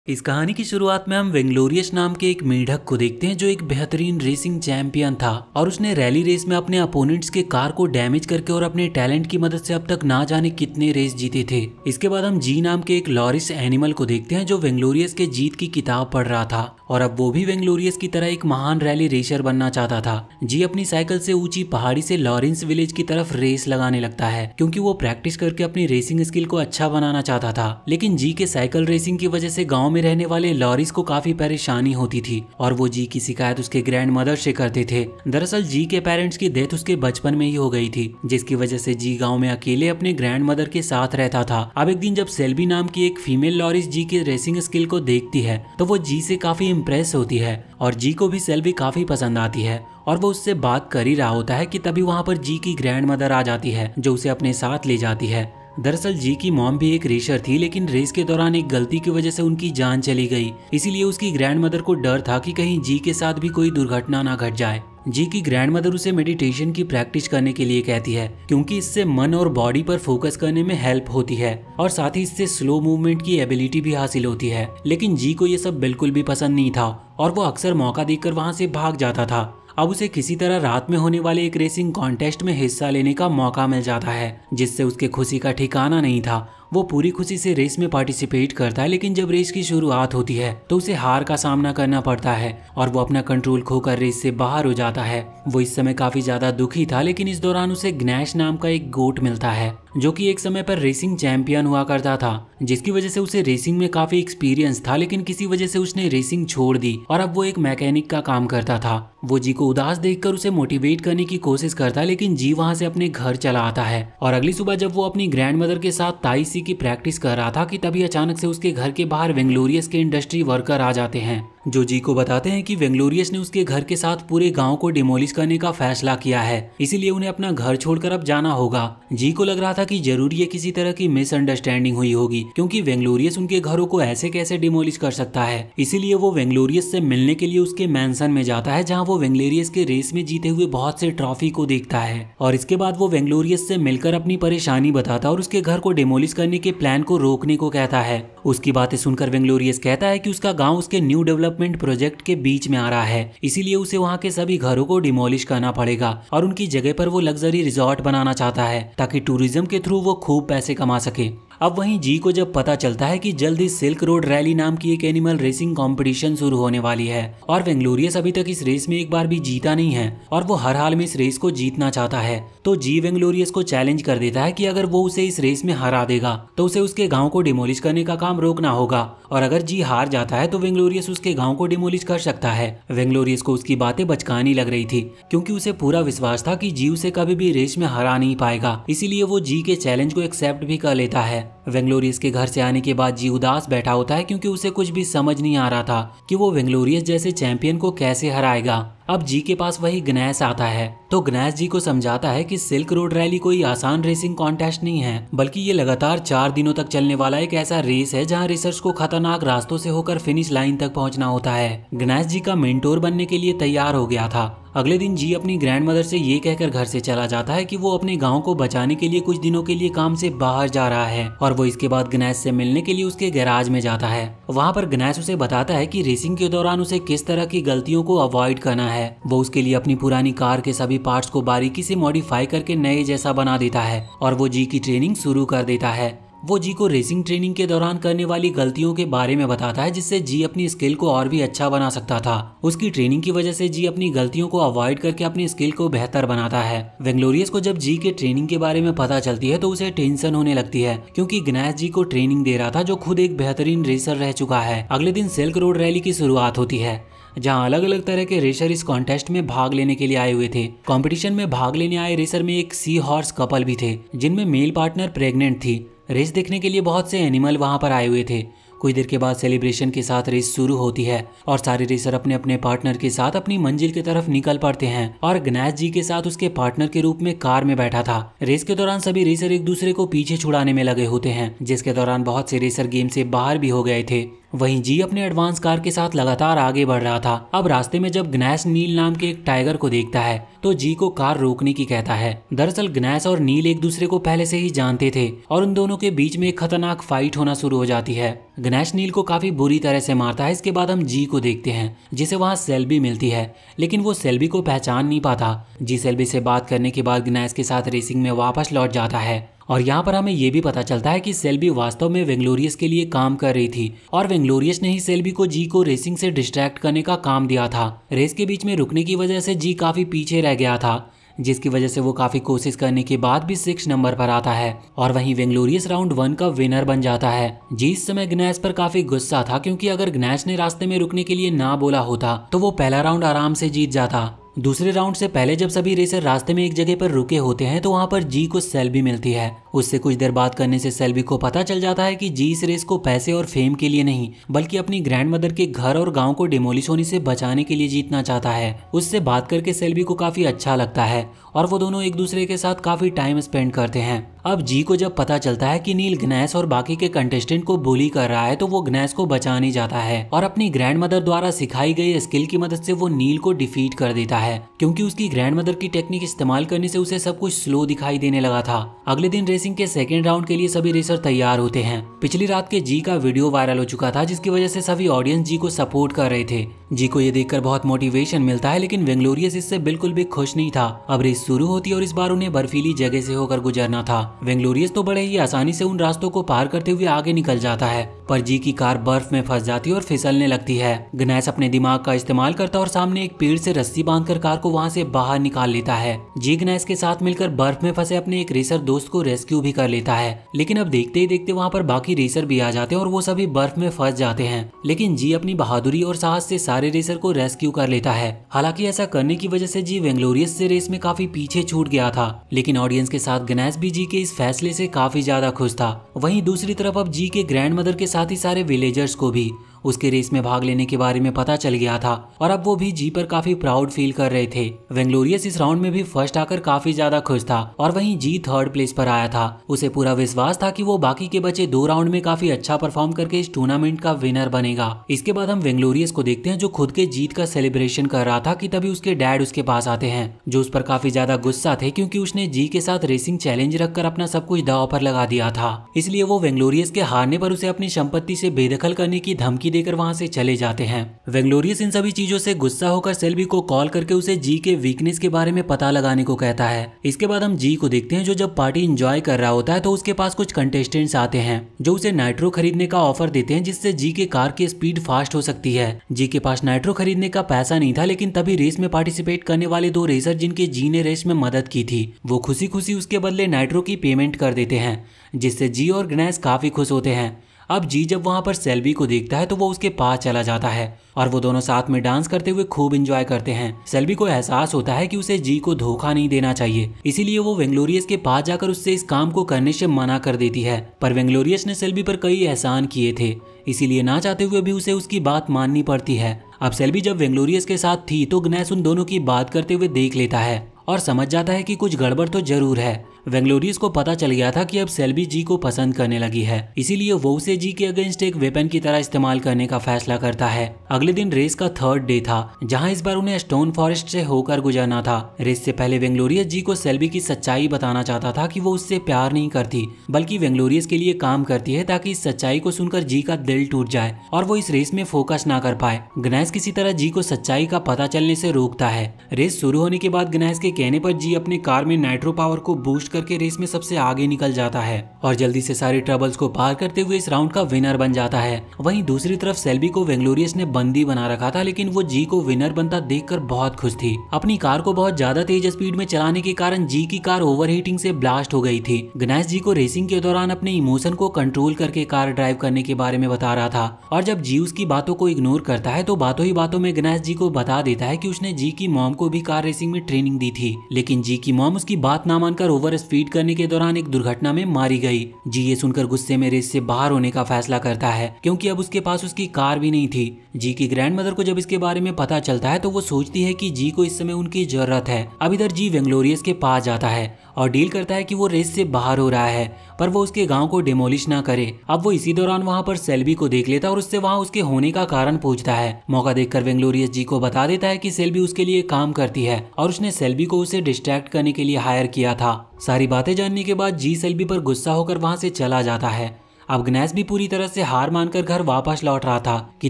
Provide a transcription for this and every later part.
इस कहानी की शुरुआत में हम वेंग्लोरियस नाम के एक मेढक को देखते हैं जो एक बेहतरीन रेसिंग चैंपियन था और उसने रैली रेस में अपने अपोनेंट्स के कार को डैमेज करके और अपने टैलेंट की मदद से अब तक ना जाने कितने रेस जीते थे। इसके बाद हम जी नाम के एक लॉरिस एनिमल को देखते हैं जो वेंग्लोरियस के जीत की किताब पढ़ रहा था और अब वो भी वेंग्लोरियस की तरह एक महान रैली रेसर बनना चाहता था। जी अपनी साइकिल से ऊंची पहाड़ी से लॉरेंस विलेज की तरफ रेस लगाने लगता है क्योंकि वो प्रैक्टिस करके अपनी रेसिंग स्किल को अच्छा बनाना चाहता था। लेकिन जी के साइकिल रेसिंग की वजह से गाँव में रहने वाले लॉरिस को काफी परेशानी होती थी और वो जी की शिकायत उसके ग्रैंड मदर से करते थे। दरअसल जी के पेरेंट्स की डेथ उसके बचपन में ही हो गई थी, जिसकी वजह से जी गांव में अकेले अपने ग्रैंड मदर के साथ रहता था। अब एक दिन जब सेल्बी नाम की एक फीमेल लॉरिस जी के रेसिंग स्किल को देखती है तो वो जी से काफी इम्प्रेस होती है और जी को भी सेल्बी काफी पसंद आती है और वो उससे बात कर ही रहा होता है कि तभी वहाँ पर जी की ग्रैंड मदर आ जाती है जो उसे अपने साथ ले जाती है। दरअसल जी की मॉम भी एक रेसर थी, लेकिन रेस के दौरान एक गलती की वजह से उनकी जान चली गई। इसीलिए उसकी ग्रैंड मदर को डर था कि कहीं जी के साथ भी कोई दुर्घटना ना घट जाए। जी की ग्रैंड मदर उसे मेडिटेशन की प्रैक्टिस करने के लिए कहती है क्योंकि इससे मन और बॉडी पर फोकस करने में हेल्प होती है और साथ ही इससे स्लो मूवमेंट की एबिलिटी भी हासिल होती है। लेकिन जी को ये सब बिल्कुल भी पसंद नहीं था और वो अक्सर मौका देखकर वहाँ से भाग जाता था। अब उसे किसी तरह रात में होने वाले एक रेसिंग कॉन्टेस्ट में हिस्सा लेने का मौका मिल जाता है जिससे उसके खुशी का ठिकाना नहीं था। वो पूरी खुशी से रेस में पार्टिसिपेट करता है, लेकिन जब रेस की शुरुआत होती है तो उसे हार का सामना करना पड़ता है और वो अपना कंट्रोल खोकर रेस से बाहर हो जाता है। वो इस समय काफी ज्यादा दुखी था, लेकिन इस दौरान उसे ग्नैश नाम का एक गोट मिलता है जो कि एक समय पर रेसिंग चैंपियन हुआ करता था, जिसकी वजह से उसे रेसिंग में काफी एक्सपीरियंस था। लेकिन किसी वजह से उसने रेसिंग छोड़ दी और अब वो एक मैकेनिक का काम करता था। वो जी को उदास देखकर उसे मोटिवेट करने की कोशिश करता है, लेकिन जी वहां से अपने घर चला आता है और अगली सुबह जब वो अपनी ग्रैंड मदर के साथ ताइसी की प्रैक्टिस कर रहा था कि तभी अचानक से उसके घर के बाहर वेंग्लोरियस के इंडस्ट्री वर्कर आ जाते हैं जो जी को बताते हैं कि वेंग्लोरियस ने उसके घर के साथ पूरे गांव को डिमोलिश करने का फैसला किया है, इसीलिए उन्हें अपना घर छोड़कर अब जाना होगा। जी को लग रहा था कि जरूर ये किसी तरह की मिसअंडरस्टैंडिंग हुई होगी क्योंकि वेंग्लोरियस उनके घरों को ऐसे कैसे डिमोलिश कर सकता है। इसीलिए वो वेंग्लोरियस से मिलने के लिए उसके मैंसन में जाता है जहाँ वो वेंग्लोरियस के रेस में जीते हुए बहुत से ट्रॉफी को देखता है और इसके बाद वो वेंग्लोरियस से मिलकर अपनी परेशानी बताता है और उसके घर को डिमोलिश करने के प्लान को रोकने को कहता है। उसकी बातें सुनकर वेंग्लोरियस कहता है कि उसका गांव उसके न्यू डेवलपमेंट प्रोजेक्ट के बीच में आ रहा है, इसीलिए उसे वहां के सभी घरों को डिमोलिश करना पड़ेगा और उनकी जगह पर वो लग्जरी रिजॉर्ट बनाना चाहता है ताकि टूरिज्म के थ्रू वो खूब पैसे कमा सके। अब वहीं जी को जब पता चलता है कि जल्द ही सिल्क रोड रैली नाम की एक एनिमल रेसिंग कंपटीशन शुरू होने वाली है और वेंग्लोरियस अभी तक इस रेस में एक बार भी जीता नहीं है और वो हर हाल में इस रेस को जीतना चाहता है, तो जी वेंग्लोरियस को चैलेंज कर देता है कि अगर वो उसे इस रेस में हरा देगा तो उसे उसके गाँव को डिमोलिश करने का काम रोकना होगा और अगर जी हार जाता है तो वेंग्लोरियस उसके गाँव को डिमोलिश कर सकता है। वेंग्लोरियस को उसकी बातें बचकानी लग रही थी क्योंकि उसे पूरा विश्वास था कि जी उसे कभी भी रेस में हरा नहीं पाएगा, इसीलिए वो जी के चैलेंज को एक्सेप्ट भी कर लेता है। वेंग्लोरियस के घर से आने के बाद जी उदास बैठा होता है क्योंकि उसे कुछ भी समझ नहीं आ रहा था कि वो वेंग्लोरियस जैसे चैंपियन को कैसे हराएगा। अब जी के पास वही ग्नैश आता है तो ग्नैश जी को समझाता है कि सिल्क रोड रैली कोई आसान रेसिंग कॉन्टेस्ट नहीं है, बल्कि ये लगातार 4 दिनों तक चलने वाला एक ऐसा रेस है जहां रेसर्स को खतरनाक रास्तों से होकर फिनिश लाइन तक पहुंचना होता है। ग्नैश जी का मेंटोर बनने के लिए तैयार हो गया था। अगले दिन जी अपनी ग्रैंड मदर से ये कहकर घर से चला जाता है कि वो अपने गांव को बचाने के लिए कुछ दिनों के लिए काम से बाहर जा रहा है और वो इसके बाद ग्नैश से मिलने के लिए उसके गैराज में जाता है। वहाँ पर ग्नैश उसे बताता है कि रेसिंग के दौरान उसे किस तरह की गलतियों को अवॉइड करना है। वो उसके लिए अपनी पुरानी कार के सभी पार्ट्स को बारीकी से मॉडिफाई करके नए जैसा बना देता है और वो जी की ट्रेनिंग शुरू कर देता है। वो जी को रेसिंग ट्रेनिंग के दौरान करने वाली गलतियों के बारे में बताता है जिससे जी अपनी स्किल को और भी अच्छा बना सकता था। उसकी ट्रेनिंग की वजह से जी अपनी गलतियों को अवॉइड करके अपनी स्किल को बेहतर बनाता है। वेंग्लोरियस को जब जी के ट्रेनिंग के बारे में पता चलती है तो उसे टेंशन होने लगती है क्योंकि ग्नैश जी को ट्रेनिंग दे रहा था जो खुद एक बेहतरीन रेसर रह चुका है। अगले दिन सिल्क रोड रैली की शुरुआत होती है जहां अलग अलग तरह के रेसर इस कॉन्टेस्ट में भाग लेने के लिए आए हुए थे। कंपटीशन में भाग लेने आए रेसर में एक सी हॉर्स कपल भी थे जिनमें मेल पार्टनर प्रेग्नेंट थी। रेस देखने के लिए बहुत से एनिमल वहां पर आए हुए थे। कुछ देर के बाद सेलिब्रेशन के साथ रेस शुरू होती है और सारे रेसर अपने अपने पार्टनर के साथ अपनी मंजिल की तरफ निकल पड़ते हैं और ग्नैश जी के साथ उसके पार्टनर के रूप में कार में बैठा था। रेस के दौरान सभी रेसर एक दूसरे को पीछे छुड़ाने में लगे होते हैं, जिसके दौरान बहुत से रेसर गेम से बाहर भी हो गए थे। वहीं जी अपने एडवांस कार के साथ लगातार आगे बढ़ रहा था। अब रास्ते में जब ग्नैश नील नाम के एक टाइगर को देखता है तो जी को कार रोकने की कहता है। दरअसल ग्नैश और नील एक दूसरे को पहले से ही जानते थे और उन दोनों के बीच में एक खतरनाक फाइट होना शुरू हो जाती है। ग्नैश नील को काफी बुरी तरह से मारता है। इसके बाद हम जी को देखते हैं जिसे वहाँ सेल्बी मिलती है, लेकिन वो सेल्बी को पहचान नहीं पाता। जी सेल्बी से बात करने के बाद ग्नैश के साथ रेसिंग में वापस लौट जाता है और यहाँ पर हमें ये भी पता चलता है कि सेल्बी वास्तव में वेंगलोरियस के लिए काम कर रही थी और वेंगलोरियस ने ही सेल्बी को जी को रेसिंग से डिस्ट्रैक्ट करने का काम दिया था। रेस के बीच में रुकने की वजह से जी काफी पीछे रह गया था, जिसकी वजह से वो काफी कोशिश करने के बाद भी 6 नंबर पर आता है और वहीं वेंगलोरियस राउंड 1 का विनर बन जाता है। जी इस समय ग्नैश पर काफी गुस्सा था, क्योंकि अगर ग्नैश ने रास्ते में रुकने के लिए ना बोला होता तो वो पहला राउंड आराम से जीत जाता। दूसरे राउंड से पहले जब सभी रेसर रास्ते में एक जगह पर रुके होते हैं तो वहाँ पर जी को सेल्बी मिलती है। उससे कुछ देर बात करने से सेल्बी को पता चल जाता है कि जी इस रेस को पैसे और फेम के लिए नहीं बल्कि अपनी ग्रैंडमदर के घर और गांव को डिमोलिश होने से बचाने के लिए जीतना चाहता है। उससे बात करके सेल्बी को काफी अच्छा लगता है और वो दोनों एक दूसरे के साथ काफी टाइम स्पेंड करते हैं। अब जी को जब पता चलता है कि नील ग्नैश और बाकी के कंटेस्टेंट को बुली कर रहा है तो वो ग्नैश को बचाने जाता है और अपनी ग्रैंडमदर द्वारा सिखाई गई स्किल की मदद से वो नील को डिफीट कर देता है, क्योंकि उसकी ग्रैंडमदर की टेक्निक इस्तेमाल करने से उसे सब कुछ स्लो दिखाई देने लगा था। अगले दिन रेसिंग के सेकेंड राउंड के लिए सभी रेसर तैयार होते हैं। पिछली रात के जी का वीडियो वायरल हो चुका था, जिसकी वजह से सभी ऑडियंस जी को सपोर्ट कर रहे थे। जी को ये देखकर बहुत मोटिवेशन मिलता है, लेकिन वेंगलोरियस इससे बिल्कुल भी खुश नहीं था। अब रेस शुरू होती और इस बार उन्हें बर्फीली जगह से होकर गुजरना था। वेंगलोरियस तो बड़े ही आसानी से उन रास्तों को पार करते हुए आगे निकल जाता है, पर जी की कार बर्फ में फंस जाती और फिसलने लगती है। ग्नैश अपने दिमाग का इस्तेमाल करता और सामने एक पेड़ से रस्सी बांधकर कार को वहाँ से बाहर निकाल लेता है। जी ग्नैश के साथ मिलकर बर्फ में फंसे अपने एक रेसर दोस्त को रेस्क्यू भी कर लेता है, लेकिन अब देखते ही देखते वहाँ पर बाकी रेसर भी आ जाते हैं और वो सभी बर्फ में फंस जाते हैं। लेकिन जी अपनी बहादुरी और साहस से सारे रेसर को रेस्क्यू कर लेता है। हालांकि ऐसा करने की वजह से जी वेंगलोरियस से रेस में काफी पीछे छूट गया था, लेकिन ऑडियंस के साथ ग्नैश भी जी के इस फैसले से काफी ज्यादा खुश था। वहीं दूसरी तरफ अब जी के ग्रैंडमदर के साथ ही सारे विलेजर्स को भी उसके रेस में भाग लेने के बारे में पता चल गया था और अब वो भी जी पर काफी प्राउड फील कर रहे थे। वेंगलोरियस इस राउंड में भी फर्स्ट आकर काफी ज्यादा खुश था और वहीं जी थर्ड प्लेस पर आया था। उसे पूरा विश्वास था कि वो बाकी के बचे 2 राउंड में काफी अच्छा परफॉर्म करके इस टूर्नामेंट का विनर बनेगा। इसके बाद हम वेंगलोरियस को देखते हैं जो खुद के जीत का सेलिब्रेशन कर रहा था कि तभी उसके डैड उसके पास आते हैं, जो उस पर काफी ज्यादा गुस्सा थे क्योंकि उसने जी के साथ रेसिंग चैलेंज रखकर अपना सब कुछ दांव पर लगा दिया था। इसलिए वो वेंगलोरियस के हारने पर उसे अपनी संपत्ति से बेदखल करने की धमकी देकर वहां से चले जाते हैं। वेंगलोरियस इन सभी चीजों से गुस्सा होकर सेल्बी को कॉल करके उसे जी के वीकनेस के बारे में पता लगाने को कहता है। इसके बाद हम जी को देखते हैं जो जब पार्टी एंजॉय कर रहा होता है तो उसके पास कुछ कंटेस्टेंट्स आते हैं जो उसे नाइट्रो खरीदने का ऑफर देते हैं, जिससे जी के कार की स्पीड फास्ट हो सकती है। जी के पास नाइट्रो खरीदने का पैसा नहीं था, लेकिन तभी रेस में पार्टिसिपेट करने वाले 2 रेसर जिनके जी ने रेस में मदद की थी वो खुशी खुशी उसके बदले नाइट्रो की पेमेंट कर देते हैं, जिससे जी और ग्नैश काफी खुश होते हैं। अब जी जब वहां पर सेल्बी को देखता है तो वो उसके पास चला जाता है और वो दोनों साथ में डांस करते हुए खूब एंजॉय करते हैं। सेल्बी को एहसास होता है कि उसे जी को धोखा नहीं देना चाहिए, इसीलिए वो वेंगलोरियस के पास जाकर उससे इस काम को करने से मना कर देती है। पर वेंगलोरियस ने सेल्बी पर कई एहसान किए थे, इसीलिए ना चाहते हुए भी उसे उसकी बात माननी पड़ती है। अब सेल्बी जब वेंगलोरियस के साथ थी तो ग्नैश उन दोनों की बात करते हुए देख लेता है और समझ जाता है कि कुछ गड़बड़ तो जरूर है। वेंगलोरियस को पता चल गया था कि अब सेल्बी जी को पसंद करने लगी है, इसीलिए वो उसे जी के अगेंस्ट एक वेपन की तरह इस्तेमाल करने का फैसला करता है। अगले दिन रेस का 3rd डे था, जहां इस बार उन्हें स्टोन फॉरेस्ट से होकर गुजरना था। रेस से पहले वेंगलोरियस जी को सेल्बी की सच्चाई बताना चाहता था कि वो उससे प्यार नहीं करती बल्कि वेंगलोरियस के लिए काम करती है, ताकि इस सच्चाई को सुनकर जी का दिल टूट जाए और वो इस रेस में फोकस ना कर पाए। ग्नैश किसी तरह जी को सच्चाई का पता चलने से रोकता है। रेस शुरू होने के बाद ग्नैश के कहने पर जी अपने कार में नाइट्रो पावर को बूस्ट करके रेस में सबसे आगे निकल जाता है और जल्दी से सारे ट्रबल्स को पार करते हुए इस राउंड का विनर बन जाता है। वहीं दूसरी तरफ सेल्बी को वेंगलोरियस ने बंदी बना रखा था, लेकिन वो जी को विनर बनता देखकर बहुत खुश थी। अपनी कार को बहुत ज्यादा तेज स्पीड में चलाने के कारण जी की कार ओवरहीटिंग से ब्लास्ट हो गई थी। ग्नैश जी को रेसिंग के दौरान अपने इमोशन को कंट्रोल करके कार ड्राइव करने के बारे में बता रहा था और जब जी उसकी बातों को इग्नोर करता है तो बातों ही बातों में ग्नैश जी को बता देता है कि उसने जी की मॉम को भी कार रेसिंग में ट्रेनिंग दी थी, लेकिन जी की मॉम उसकी बात ना मानकर ओवर स्पीड करने के दौरान एक दुर्घटना में मारी गई। जी ये सुनकर गुस्से में रेस से बाहर होने का फैसला करता है, क्योंकि अब उसके पास उसकी कार भी नहीं थी। जी की ग्रैंड मदर को जब इसके बारे में पता चलता है तो वो सोचती है कि जी को इस समय उनकी जरूरत है। अब इधर जी वेंग्लोरियस के पास जाता है और डील करता है कि वो रेस से बाहर हो रहा है पर वो उसके गांव को डिमोलिश ना करे। अब वो इसी दौरान वहां पर सेल्बी को देख लेता है और उससे वहां उसके होने का कारण पूछता है। मौका देखकर वेंग्लोरियस जी को बता देता है कि सेल्बी उसके लिए काम करती है और उसने सेल्बी को उसे डिस्ट्रैक्ट करने के लिए हायर किया था। सारी बातें जानने के बाद जी सेल्बी पर गुस्सा होकर वहां से चला जाता है। अब ग्नेस भी पूरी तरह से हार मानकर घर वापस लौट रहा था कि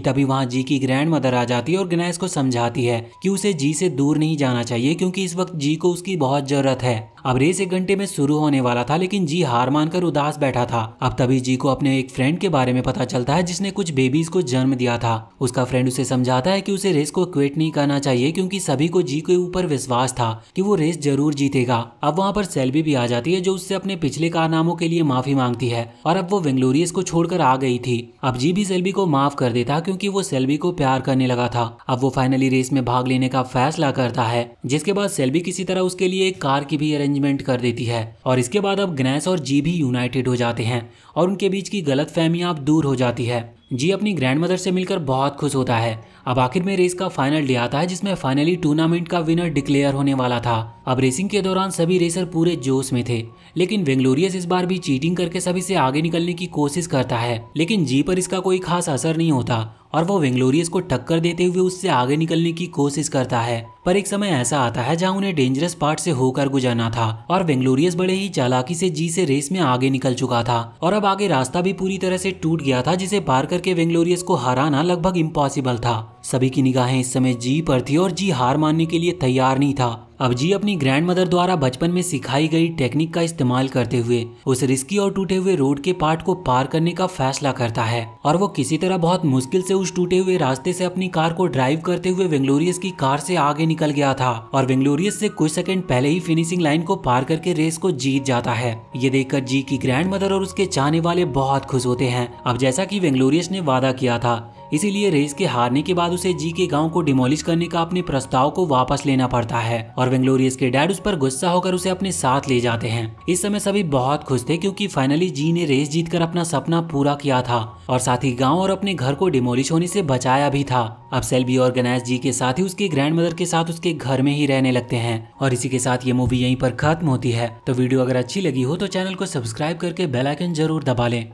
तभी वहां जी की ग्रैंड मदर आ जाती है और ग्नेस को समझाती है कि उसे जी से दूर नहीं जाना चाहिए क्योंकि इस वक्त जी को उसकी बहुत जरूरत है। अब रेस 1 घंटे में शुरू होने वाला था लेकिन जी हार मानकर उदास बैठा था। अब तभी जी को अपने एक फ्रेंड के बारे में पता चलता है जिसने कुछ बेबीज को जन्म दिया था। उसका फ्रेंड उसे समझाता है कि उसे रेस को क्विट नहीं करना चाहिए क्योंकि सभी को जी के ऊपर विश्वास था कि वो रेस जरूर जीतेगा। अब वहाँ पर सेल्बी भी आ जाती है जो उससे अपने पिछले कारनामों के लिए माफी मांगती है और अब वो वेंग्लोरियस को छोड़कर आ गई थी। अब जी भी सेल्बी को माफ कर देता क्योंकि वो सेल्बी को प्यार करने लगा था। अब वो फाइनली रेस में भाग लेने का फैसला करता है जिसके बाद सेल्बी किसी तरह उसके लिए एक कार की भी अरेंजमेंट कर देती है और इसके बाद अब ग्नेस और जी भी यूनाइटेड हो जाते हैं और उनके बीच की गलतफहमियां अब दूर हो जाती है। जी अपनी ग्रैंड मदर से मिलकर बहुत खुश होता है। अब आखिर में रेस का फाइनल डे आता है जिसमें फाइनली टूर्नामेंट का विनर डिक्लेयर होने वाला था। अब रेसिंग के दौरान सभी रेसर पूरे जोश में थे लेकिन वेंग्लोरियस इस बार भी चीटिंग करके सभी से आगे निकलने की कोशिश करता है लेकिन जी पर इसका कोई खास असर नहीं होता और वो वेंग्लोरियस को टक्कर देते हुए उससे आगे निकलने की कोशिश करता है। पर एक समय ऐसा आता है जहां उन्हें डेंजरस पार्ट से होकर गुजरना था और वेंग्लोरियस बड़े ही चालाकी से जी से रेस में आगे निकल चुका था और अब आगे रास्ता भी पूरी तरह से टूट गया था जिसे पार करके वेंग्लोरियस को हराना लगभग इम्पॉसिबल था। सभी की निगाहें इस समय जी पर थी और जी हार मानने के लिए तैयार नहीं था। अब जी अपनी ग्रैंड मदर द्वारा बचपन में सिखाई गई टेक्निक का इस्तेमाल करते हुए उस रिस्की और टूटे हुए रोड के पार्ट को पार करने का फैसला करता है और वो किसी तरह बहुत मुश्किल से उस टूटे हुए रास्ते से अपनी कार को ड्राइव करते हुए वेंग्लोरियस की कार से आगे निकल गया था और वेंग्लोरियस से कुछ सेकंड पहले ही फिनिशिंग लाइन को पार करके रेस को जीत जाता है। ये देखकर जी की ग्रैंड मदर और उसके चाहने वाले बहुत खुश होते हैं। अब जैसा कि वेंग्लोरियस ने वादा किया था इसीलिए रेस के हारने के बाद उसे जी के गांव को डिमोलिश करने का अपने प्रस्ताव को वापस लेना पड़ता है और वेंग्लोरियस के डैड उस पर गुस्सा होकर उसे अपने साथ ले जाते हैं। इस समय सभी बहुत खुश थे क्योंकि फाइनली जी ने रेस जीतकर अपना सपना पूरा किया था और साथ ही गांव और अपने घर को डिमोलिश होने से बचाया भी था। अब सेल्बी और गणेश जी के साथ ही उसकी ग्रैंड मदर के साथ उसके घर में ही रहने लगते हैं और इसी के साथ ये मूवी यहीं पर खत्म होती है। तो वीडियो अगर अच्छी लगी हो तो चैनल को सब्सक्राइब करके बेल आइकन जरूर दबा लें।